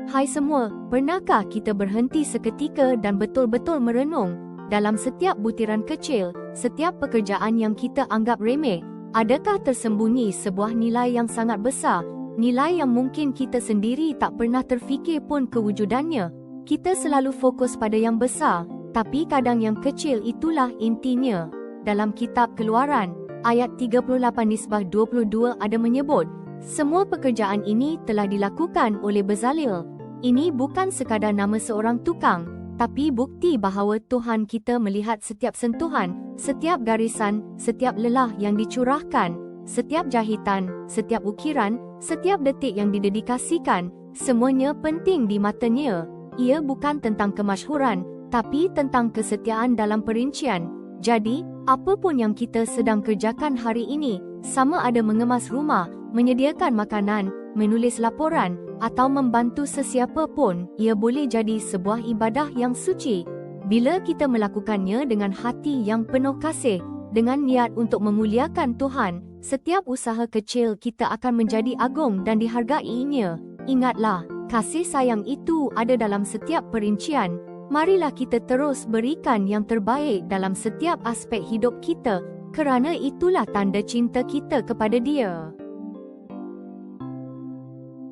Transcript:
Hai semua, pernahkah kita berhenti seketika dan betul-betul merenung? Dalam setiap butiran kecil, setiap pekerjaan yang kita anggap remeh, adakah tersembunyi sebuah nilai yang sangat besar? Nilai yang mungkin kita sendiri tak pernah terfikir pun kewujudannya. Kita selalu fokus pada yang besar, tapi kadang yang kecil itulah intinya. Dalam kitab Keluaran, ayat 38-22 ada menyebut, semua pekerjaan ini telah dilakukan oleh Bezalel. Ini bukan sekadar nama seorang tukang, tapi bukti bahawa Tuhan kita melihat setiap sentuhan, setiap garisan, setiap lelah yang dicurahkan, setiap jahitan, setiap ukiran, setiap detik yang didedikasikan, semuanya penting di matanya. Ia bukan tentang kemasyhuran, tapi tentang kesetiaan dalam perincian. Jadi, apa pun yang kita sedang kerjakan hari ini, sama ada mengemas rumah, menyediakan makanan, menulis laporan, atau membantu sesiapa pun, ia boleh jadi sebuah ibadah yang suci. Bila kita melakukannya dengan hati yang penuh kasih, dengan niat untuk memuliakan Tuhan, setiap usaha kecil kita akan menjadi agung dan dihargainya. Ingatlah, kasih sayang itu ada dalam setiap perincian. Marilah kita terus berikan yang terbaik dalam setiap aspek hidup kita, kerana itulah tanda cinta kita kepada Dia.